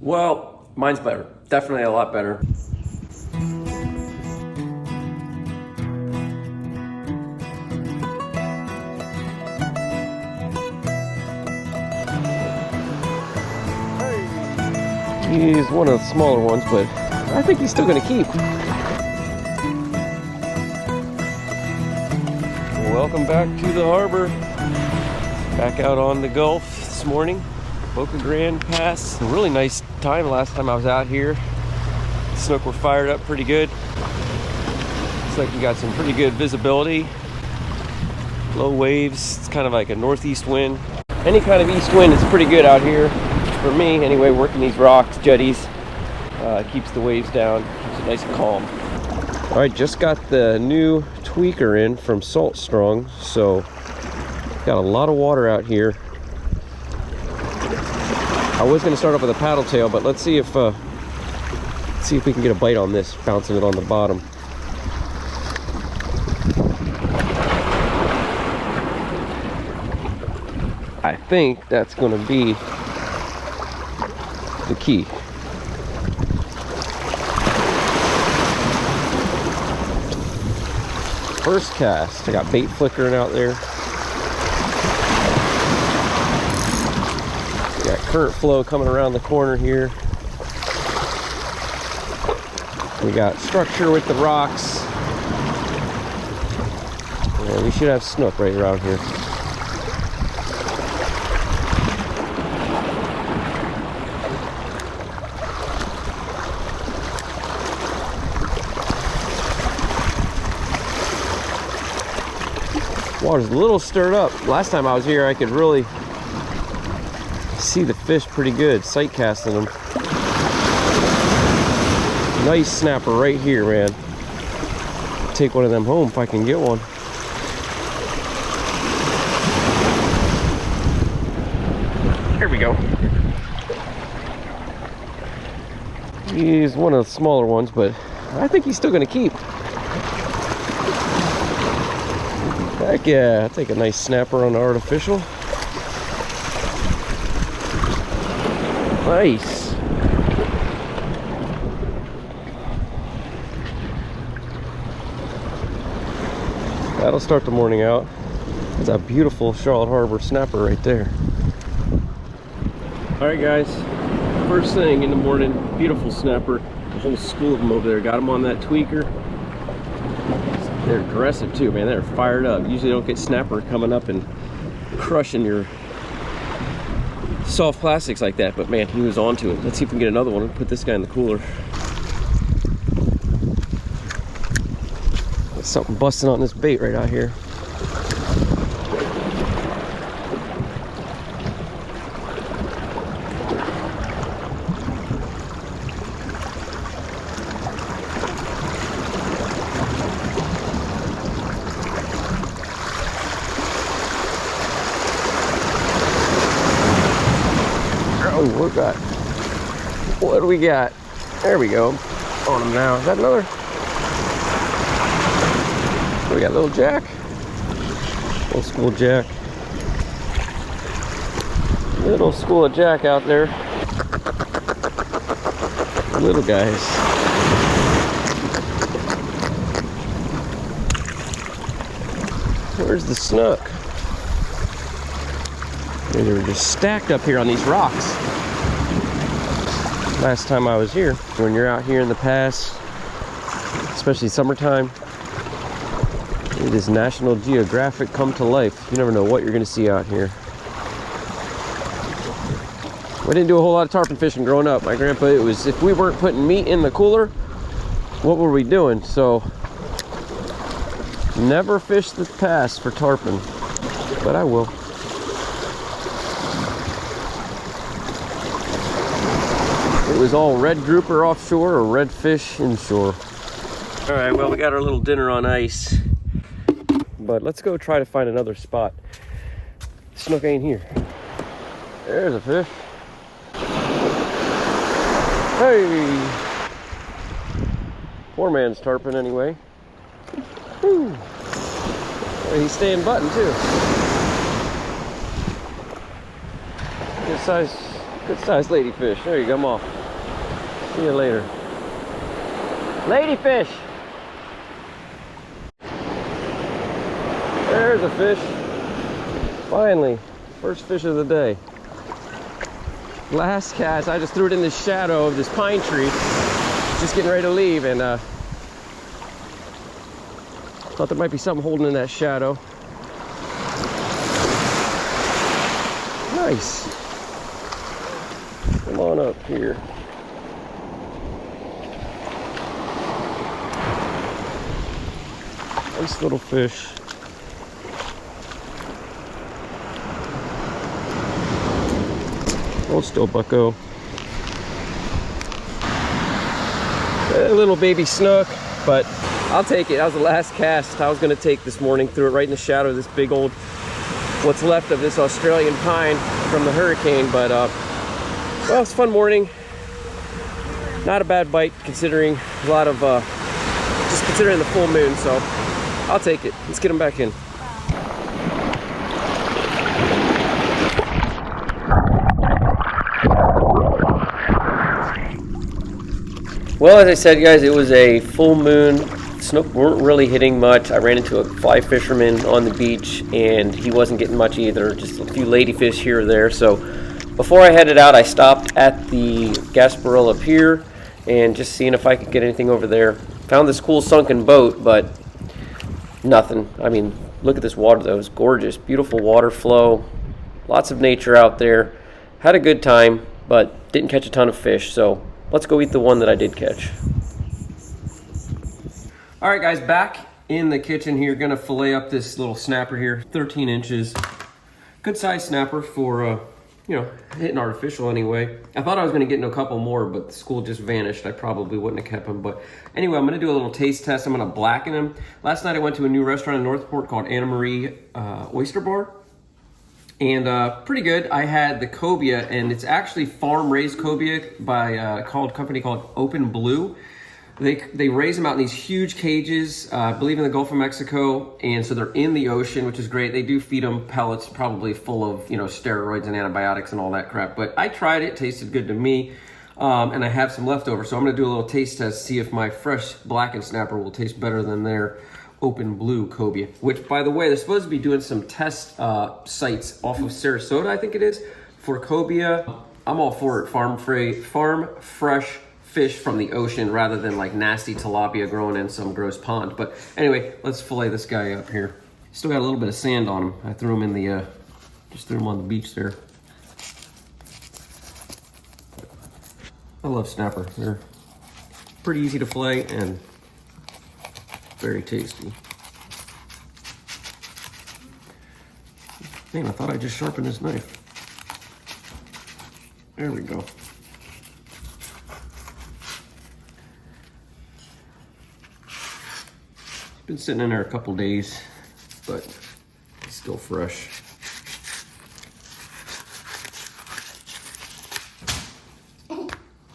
Well, mine's better. Definitely a lot better. He's one of the smaller ones, but I think he's still going to keep. Welcome back to the harbor. Back out on the Gulf this morning. Boca Grande Pass. A really nice time last time I was out here. The snook were fired up pretty good. Looks like we got some pretty good visibility. Low waves. It's kind of like a northeast wind. Any kind of east wind is pretty good out here. For me, anyway, working these rocks, jetties, keeps the waves down, keeps it nice and calm. All right, just got the new tweaker in from Salt Strong, so got a lot of water out here. I was going to start off with a paddle tail, but let's see if we can get a bite on this, bouncing it on the bottom. I think that's going to be the key. First cast. I got bait flickering out there. We got current flow coming around the corner here. We got structure with the rocks. And we should have snook right around here. Water's a little stirred up. Last time I was here, I could really see the fish pretty good, sight casting them. Nice snapper right here, man. Take one of them home if I can get one. Here we go. He's one of the smaller ones, but I think he's still gonna keep. Heck yeah, I'll take a nice snapper on the artificial. Nice. That'll start the morning out. That's a beautiful Charlotte Harbor snapper right there. All right, guys. First thing in the morning, beautiful snapper. A whole school of them over there. Got them on that tweaker. They're aggressive too, man. They're fired up. Usually don't get snapper coming up and crushing your soft plastics like that, but man, he was onto it. Let's see if we can get another one. Put this guy in the cooler. There's something busting on this bait right out here. What do we got? There we go. On him now. Is that another? We got a little jack. Old school jack. Little school of jack out there. Little guys. Where's the snook? They were just stacked up here on these rocks. Last time I was here, when you're out here in the pass, especially summertime, it is National Geographic come to life. You never know what you're going to see out here. We didn't do a whole lot of tarpon fishing growing up. My grandpa, it was, if we weren't putting meat in the cooler, what were we doing? So, never fished the pass for tarpon, but I will. It was all red grouper offshore or red fish inshore. All right, well, we got our little dinner on ice, but let's go try to find another spot. Snook ain't here. There's a fish. Hey! Poor man's tarpon anyway. Whew. He's staying button too. Good size Good sized ladyfish. There you go, I'm off. See you later. Ladyfish! There's a fish. Finally, first fish of the day. Last cast, I just threw it in the shadow of this pine tree. Just getting ready to leave, and thought there might be something holding in that shadow. Nice. Come on up here. Nice little fish. Hold still, bucko. A little baby snook, but I'll take it. That was the last cast I was going to take this morning. Threw it right in the shadow of this big old, what's left of this Australian pine from the hurricane. But well, it's a fun morning. Not a bad bite considering a lot of just considering the full moon. So I'll take it. Let's get them back in. Well, as I said, guys, it was a full moon. Snook weren't really hitting much. I ran into a fly fisherman on the beach, and he wasn't getting much either. Just a few ladyfish here or there. So before I headed out, I stopped at the Gasparilla Pier and just seeing if I could get anything over there. Found this cool sunken boat, but nothing. I mean, look at this water, though. It's gorgeous. Beautiful water flow. Lots of nature out there. Had a good time, but didn't catch a ton of fish. So let's go eat the one that I did catch. All right, guys, back in the kitchen here. Gonna fillet up this little snapper here, 13 inches. Good size snapper for, you know, hitting artificial anyway. I thought I was gonna get into a couple more, but the school just vanished. I probably wouldn't have kept them. But anyway, I'm gonna do a little taste test. I'm gonna blacken them. Last night I went to a new restaurant in Northport called Anna Marie Oyster Bar. And pretty good. I had the cobia, and it's actually farm-raised cobia by a company called Open Blue. They raise them out in these huge cages, I believe in the Gulf of Mexico, and so they're in the ocean, which is great. They do feed them pellets, probably full of, you know, steroids and antibiotics and all that crap. But I tried it, tasted good to me, and I have some leftover. So I'm gonna do a little taste test, see if my fresh blackened snapper will taste better than their Open Blue cobia. Which, by the way, they're supposed to be doing some test sites off of Sarasota, I think it is, for cobia. I'm all for it. Farm fresh fish from the ocean rather than like nasty tilapia growing in some gross pond. But anyway, let's fillet this guy up here. Still got a little bit of sand on him. I threw him in the, just threw him on the beach there. I love snapper. They're pretty easy to fillet and very tasty. Man, I thought I just sharpened this knife. There we go. Been sitting in there a couple days, but it's still fresh.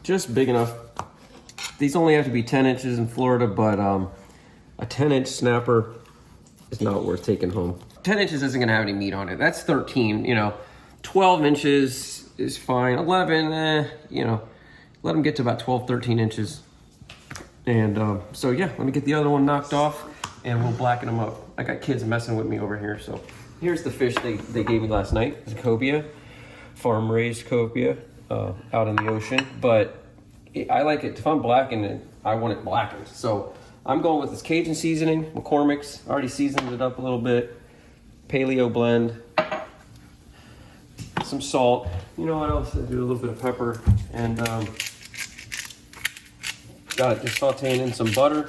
Just big enough. These only have to be 10 inches in Florida, but a 10-inch snapper is not worth taking home. 10 inches isn't gonna have any meat on it. That's 13, you know. 12 inches is fine. 11, you know, let them get to about 12, 13 inches. And so yeah, let me get the other one knocked off and we'll blacken them up. I got kids messing with me over here, so. Here's the fish they gave me last night. It's a cobia, farm-raised cobia out in the ocean. But I like it, if I'm blackening it, I want it blackened. So I'm going with this Cajun seasoning, McCormick's. Already seasoned it up a little bit. Paleo blend. Some salt. You know what else? I do a little bit of pepper. And got it just sauteing in some butter.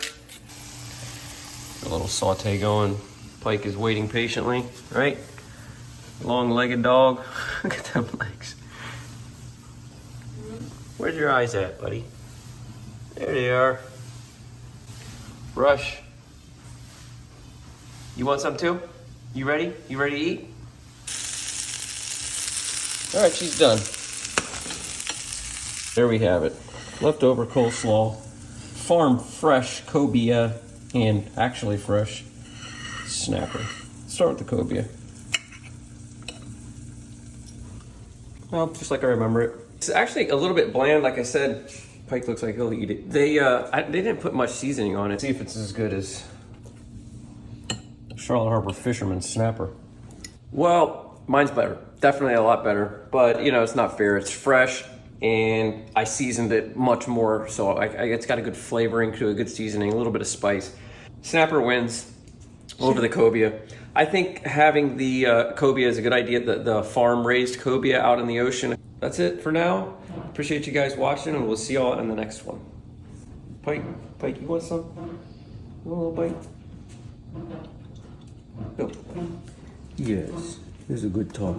A little saute going. Pike is waiting patiently, right? Long-legged dog. Look at them legs. Where's your eyes at, buddy? There they are. Rush. You want some too? You ready? You ready to eat? All right, she's done. There we have it. Leftover coleslaw, farm fresh cobia, and actually fresh snapper. Start with the cobia. Well, just like I remember it. It's actually a little bit bland, like I said. Pike looks like he'll eat it. They didn't put much seasoning on it. See if it's as good as Charlotte Harbor Fisherman Snapper. Well, mine's better. Definitely a lot better. But you know, it's not fair. It's fresh, and I seasoned it much more, so it's got a good flavoring to a good seasoning, a little bit of spice. Snapper wins over the cobia. I think having the cobia is a good idea. The farm-raised cobia out in the ocean. That's it for now. Appreciate you guys watching, and we'll see y'all in the next one. Pike, you want some? You want a little bite? Go. Yes, this is a good talk.